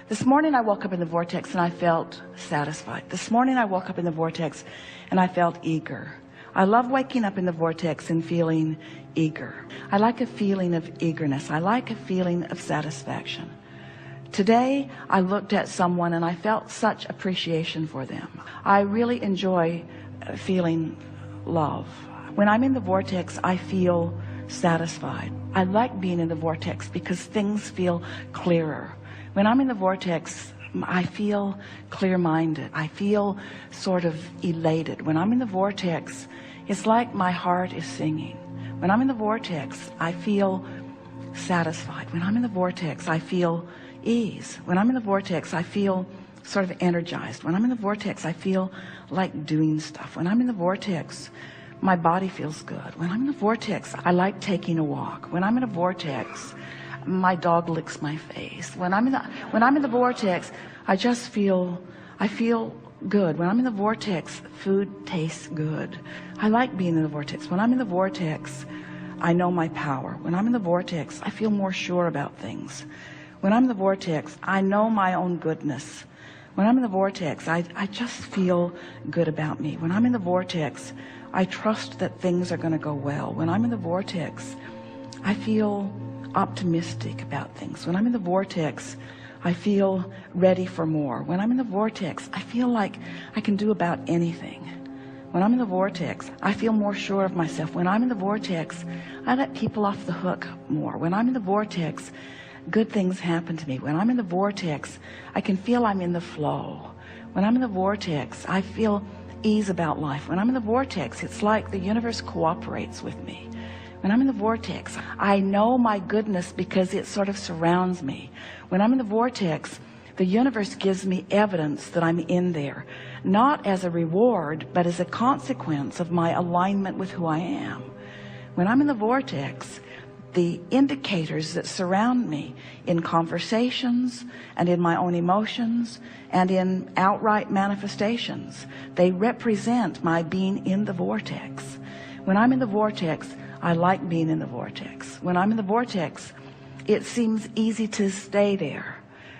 This morning I woke up in the vortex and I felt satisfied. This morning I woke up in the vortex and I felt eager. I love waking up in the vortex and feeling eager. I like a feeling of eagerness. I like a feeling of satisfaction. Today I looked at someone and I felt such appreciation for them. I really enjoy feeling love. When I'm in the vortex, I feel satisfied. I like being in the vortex because things feel clearer. When I'm in the vortex, I feel clear-minded. I feel sort of elated. When I'm in the vortex, it's like my heart is singing. When I'm in the vortex, I feel satisfied. When I'm in the vortex, I feel ease. When I'm in the vortex, I feel sort of energized. When I'm in the vortex, I feel like doing stuff. When I'm in the vortex, my body feels good. When I'm in the vortex, I like taking a walk. When I'm in a vortex, my dog licks my face. When I'm in the vortex, I feel good. When I'm in the vortex, food tastes good. I like being in the vortex. When I'm in the vortex, I know my power. When I'm in the vortex, I feel more sure about things. When I'm in the vortex, I know my own goodness. When I'm in the vortex, I just feel good about me. When I'm in the vortex, I trust that things are going to go well. When I'm in the vortex, I feel optimistic about things. When I'm in the vortex, I feel ready for more. When I'm in the vortex, I feel like I can do about anything. When I'm in the vortex, I feel more sure of myself. When I'm in the vortex, I let people off the hook more. When I'm in the vortex, good things happen to me. When I'm in the vortex, I can feel I'm in the flow. When I'm in the vortex, I feel ease about life. When I'm in the vortex, it's like the universe cooperates with me. When I'm in the vortex, I know my goodness because it sort of surrounds me. When I'm in the vortex, the universe gives me evidence that I'm in there, not as a reward, but as a consequence of my alignment with who I am. When I'm in the vortex, the indicators that surround me in conversations and in my own emotions and in outright manifestations, they represent my being in the vortex. When I'm in the vortex, I like being in the vortex. When I'm in the vortex, it seems easy to stay there.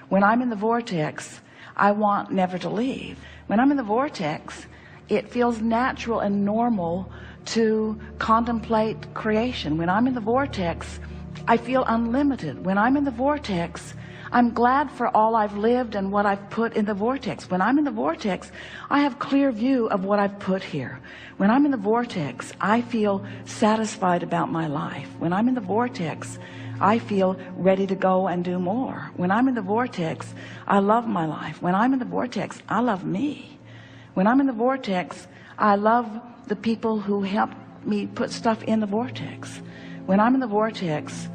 When I'm in the vortex, I want never to leave. When I'm in the vortex, it feels natural and normal to contemplate creation. When I'm in the vortex, I feel unlimited. When I'm in the vortex, I'm glad for all I've lived and what I've put in the vortex. When I'm in the vortex, I have clear view of what I've put here. When I'm in the vortex, I feel satisfied about my life. When I'm in the vortex, I feel ready to go and do more. When I'm in the vortex, I love my life. When I'm in the vortex, I love me. When I'm in the vortex, I love the people who help me put stuff in the vortex. When I'm in the vortex,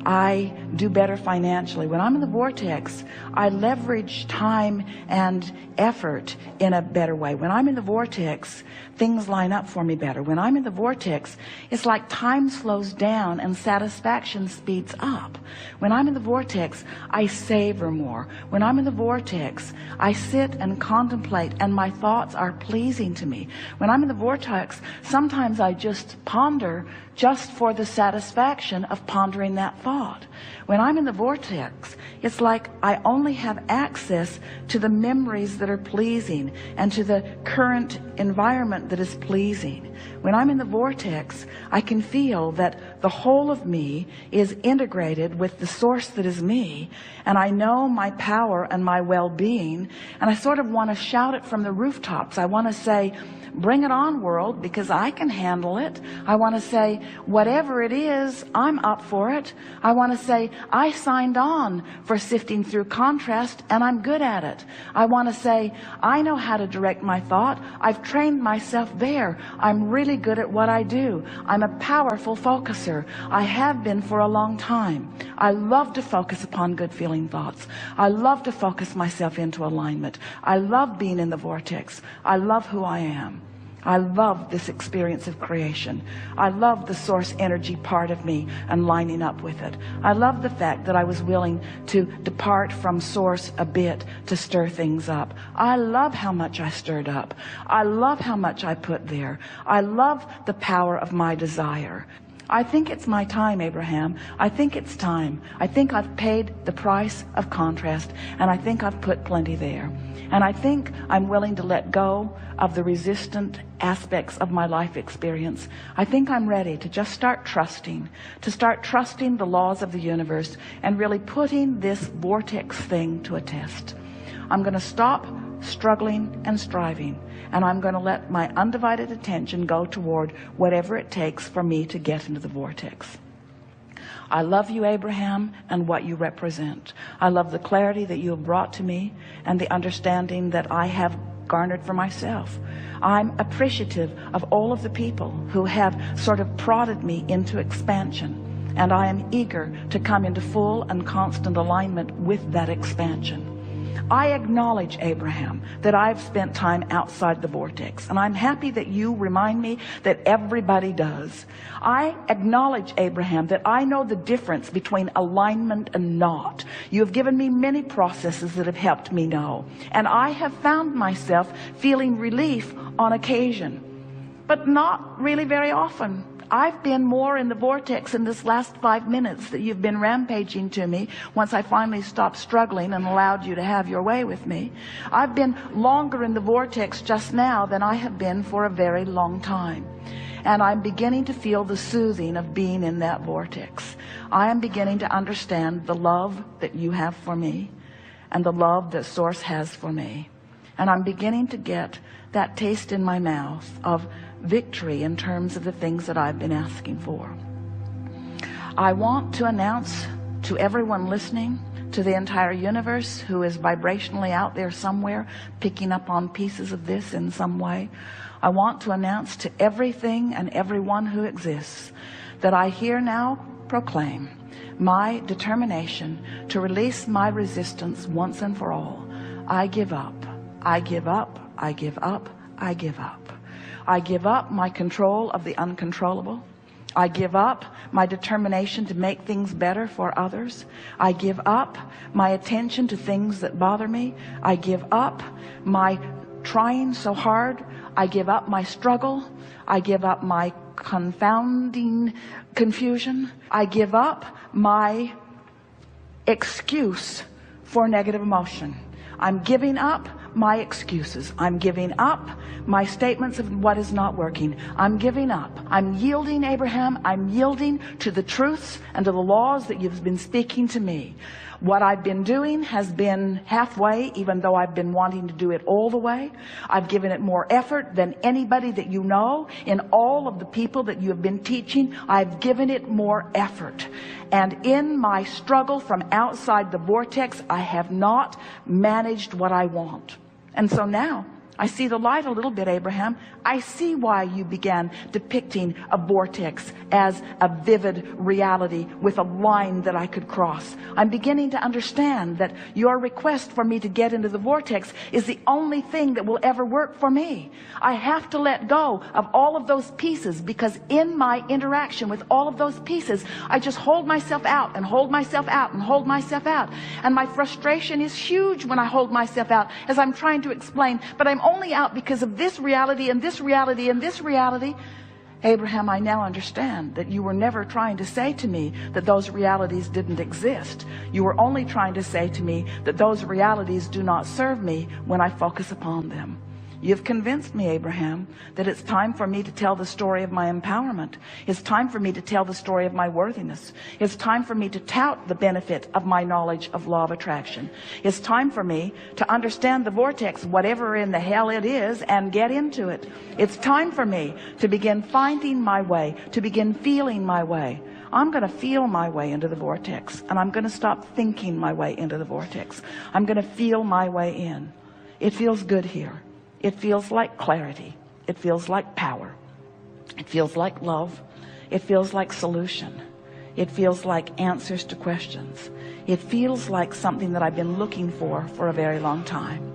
I do better financially. When I'm in the vortex, I leverage time and effort in a better way. When I'm in the vortex, things line up for me better. When I'm in the vortex, it's like time slows down and satisfaction speeds up. When I'm in the vortex, I savor more. When I'm in the vortex, I sit and contemplate and my thoughts are pleasing to me. When I'm in the vortex, sometimes I just ponder just for the satisfaction of pondering that thought. When I'm in the vortex, it's like I only have access to the memories that are pleasing and to the current environment that is pleasing. When I'm in the vortex, I can feel that the whole of me is integrated with the source that is me, and I know my power and my well-being, and I sort of want to shout it from the rooftops. I want to say, bring it on, world, because I can handle it. I want to say, whatever it is, I'm up for it. I want to say, I signed on for sifting through contrast and I'm good at it. I want to say, I know how to direct my thought. I've trained myself there. I'm really good at what I do. I'm a powerful focuser. I have been for a long time. I love to focus upon good feeling thoughts. I love to focus myself into alignment. I love being in the vortex. I love who I am. I love this experience of creation. I love the source energy part of me and lining up with it. I love the fact that I was willing to depart from source a bit to stir things up. I love how much I stirred up. I love how much I put there. I love the power of my desire. I think it's my time, Abraham. I think it's time. I think I've paid the price of contrast, and I think I've put plenty there. And I think I'm willing to let go of the resistant aspects of my life experience. I think I'm ready to just start trusting the laws of the universe and really putting this vortex thing to a test. I'm going to stop struggling and striving, and I'm going to let my undivided attention go toward whatever it takes for me to get into the vortex. I love you, Abraham, and what you represent. I love the clarity that you have brought to me and the understanding that I have garnered for myself. I'm appreciative of all of the people who have sort of prodded me into expansion, and I am eager to come into full and constant alignment with that expansion. I acknowledge, Abraham, that I've spent time outside the vortex, and I'm happy that you remind me that everybody does. I acknowledge, Abraham, that I know the difference between alignment and not. You have given me many processes that have helped me know, and I have found myself feeling relief on occasion, but not really very often. I've been more in the vortex in this last 5 minutes that you've been rampaging to me once I finally stopped struggling and allowed you to have your way with me. I've been longer in the vortex just now than I have been for a very long time. And I'm beginning to feel the soothing of being in that vortex. I am beginning to understand the love that you have for me and the love that Source has for me. And I'm beginning to get that taste in my mouth of victory in terms of the things that I've been asking for. I want to announce to everyone listening, to the entire universe who is vibrationally out there somewhere picking up on pieces of this in some way, I want to announce to everything and everyone who exists that I here now proclaim my determination to release my resistance once and for all. I give up. I give up. I give up. I give up. I give up my control of the uncontrollable. I give up my determination to make things better for others. I give up my attention to things that bother me. I give up my trying so hard. I give up my struggle. I give up my confounding confusion. I give up my excuse for negative emotion. I'm giving up my excuses. I'm giving up my statements of what is not working. I'm giving up. I'm yielding, Abraham. I'm yielding to the truths and to the laws that you've been speaking to me. What I've been doing has been halfway, even though I've been wanting to do it all the way. I've given it more effort than anybody that you know. In all of the people that you have been teaching, I've given it more effort. And in my struggle from outside the vortex, I have not managed what I want. And so now I see the light a little bit, Abraham. I see why you began depicting a vortex as a vivid reality with a line that I could cross. I'm beginning to understand that your request for me to get into the vortex is the only thing that will ever work for me. I have to let go of all of those pieces, because in my interaction with all of those pieces, I just hold myself out and hold myself out and hold myself out. And my frustration is huge when I hold myself out as I'm trying to explain, but I'm only out because of this reality and this reality and this reality. Abraham, I now understand that you were never trying to say to me that those realities didn't exist. You were only trying to say to me that those realities do not serve me when I focus upon them. You've convinced me, Abraham, that it's time for me to tell the story of my empowerment. It's time for me to tell the story of my worthiness. It's time for me to tout the benefit of my knowledge of law of attraction. It's time for me to understand the vortex, whatever in the hell it is, and get into it. It's time for me to begin finding my way, to begin feeling my way. I'm going to feel my way into the vortex, and I'm going to stop thinking my way into the vortex. I'm going to feel my way in. It feels good here. It feels like clarity. It feels like power. It feels like love. It feels like solution. It feels like answers to questions. It feels like something that I've been looking for a very long time.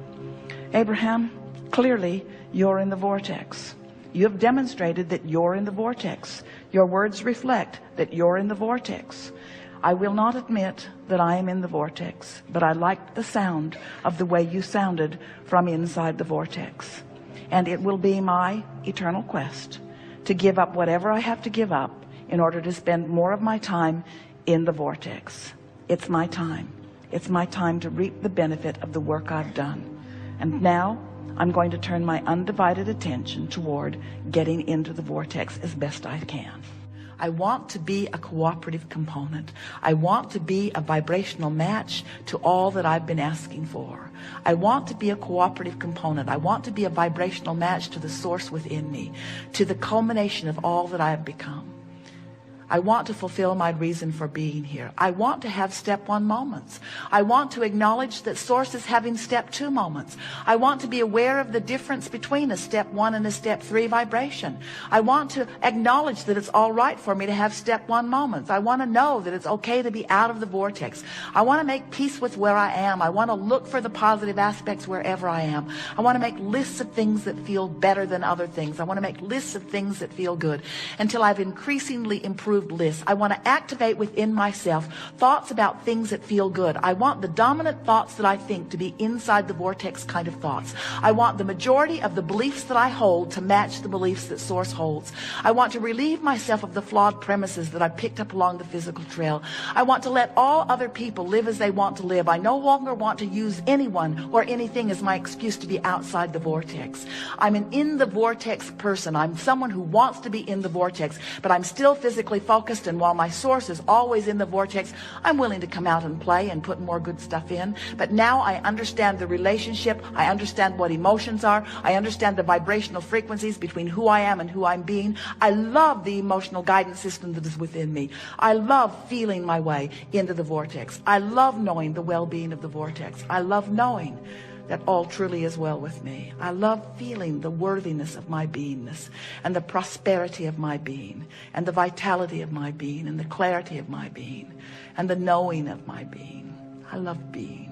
Abraham, clearly you're in the vortex. You have demonstrated that you're in the vortex. Your words reflect that you're in the vortex. I will not admit that I am in the vortex, but I liked the sound of the way you sounded from inside the vortex. And it will be my eternal quest to give up whatever I have to give up in order to spend more of my time in the vortex. It's my time. It's my time to reap the benefit of the work I've done. And now I'm going to turn my undivided attention toward getting into the vortex as best I can. I want to be a cooperative component. I want to be a vibrational match to all that I've been asking for. I want to be a cooperative component. I want to be a vibrational match to the source within me, to the culmination of all that I have become. I want to fulfill my reason for being here. I want to have step 1 moments. I want to acknowledge that source is having step 2 moments. I want to be aware of the difference between a step 1 and a step 3 vibration. I want to acknowledge that it's all right for me to have step 1 moments. I want to know that it's okay to be out of the vortex. I want to make peace with where I am. I want to look for the positive aspects wherever I am. I want to make lists of things that feel better than other things. I want to make lists of things that feel good until I've increasingly improved lists. I want to activate within myself thoughts about things that feel good. I want the dominant thoughts that I think to be inside the vortex kind of thoughts. I want the majority of the beliefs that I hold to match the beliefs that source holds. I want to relieve myself of the flawed premises that I picked up along the physical trail. I want to let all other people live as they want to live. I no longer want to use anyone or anything as my excuse to be outside the vortex. I'm an in the vortex person. I'm someone who wants to be in the vortex, but I'm still physically focused, and while my source is always in the vortex, I'm willing to come out and play and put more good stuff in. But now I understand the relationship. I understand what emotions are. I understand the vibrational frequencies between who I am and who I'm being. I love the emotional guidance system that is within me. I love feeling my way into the vortex. I love knowing the well-being of the vortex. I love knowing that all truly is well with me. I love feeling the worthiness of my beingness, and the prosperity of my being, and the vitality of my being, and the clarity of my being, and the knowing of my being. I love being.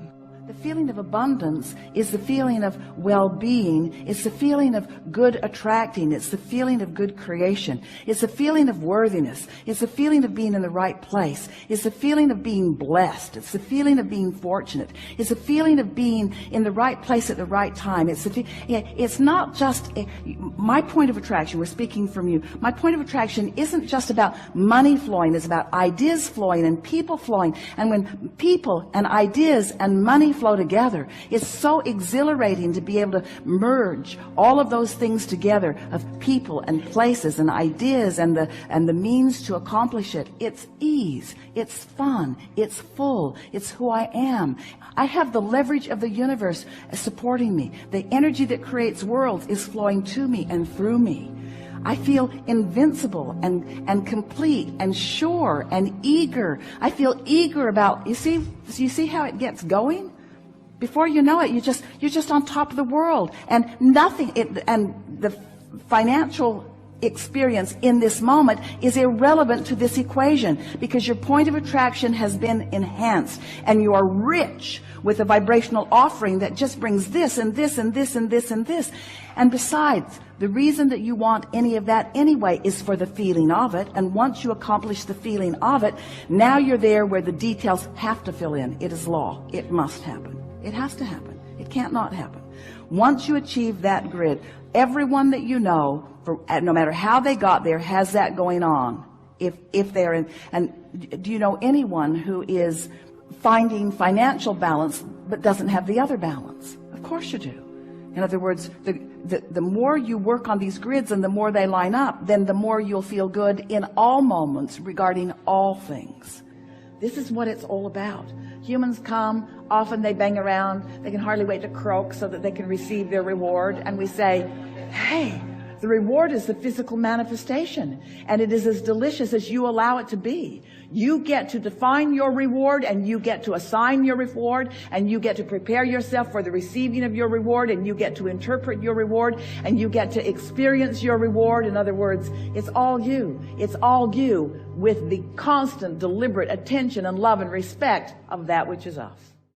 The feeling of abundance is the feeling of well-being. It's the feeling of good attracting. It's the feeling of good creation. It's the feeling of worthiness. It's the feeling of being in the right place. It's the feeling of being blessed. It's the feeling of being fortunate. It's the feeling of being in the right place at the right time. It's not just my point of attraction. We're speaking from you. My point of attraction isn't just about money flowing. It's about ideas flowing and people flowing. And when people and ideas and money flow together, it's so exhilarating to be able to merge all of those things together, of people and places and ideas and the means to accomplish it. It's ease, it's fun, it's full, it's who I am. I have the leverage of the universe supporting me. The energy that creates worlds is flowing to me and through me. I feel invincible and complete and sure and eager. I feel eager about, you see how it gets going? Before you know it, you're just on top of the world, and and the financial experience in this moment is irrelevant to this equation, because your point of attraction has been enhanced, and you are rich with a vibrational offering that just brings this and this and this and this and this. And besides, the reason that you want any of that anyway is for the feeling of it. And once you accomplish the feeling of it, now you're there where the details have to fill in. It is law. It must happen. It has to happen. It can't not happen. Once you achieve that grid, everyone that you know, no matter how they got there, has that going on. If they're in, and do you know anyone who is finding financial balance but doesn't have the other balance? Of course you do. In other words, the more you work on these grids and the more they line up, then the more you'll feel good in all moments regarding all things. This is what it's all about. Humans come, often they bang around, they can hardly wait to croak so that they can receive their reward. And we say, hey, the reward is the physical manifestation, and it is as delicious as you allow it to be. You get to define your reward, and you get to assign your reward, and you get to prepare yourself for the receiving of your reward, and you get to interpret your reward, and you get to experience your reward. In other words, it's all you. It's all you, with the constant, deliberate attention and love and respect of that which is us.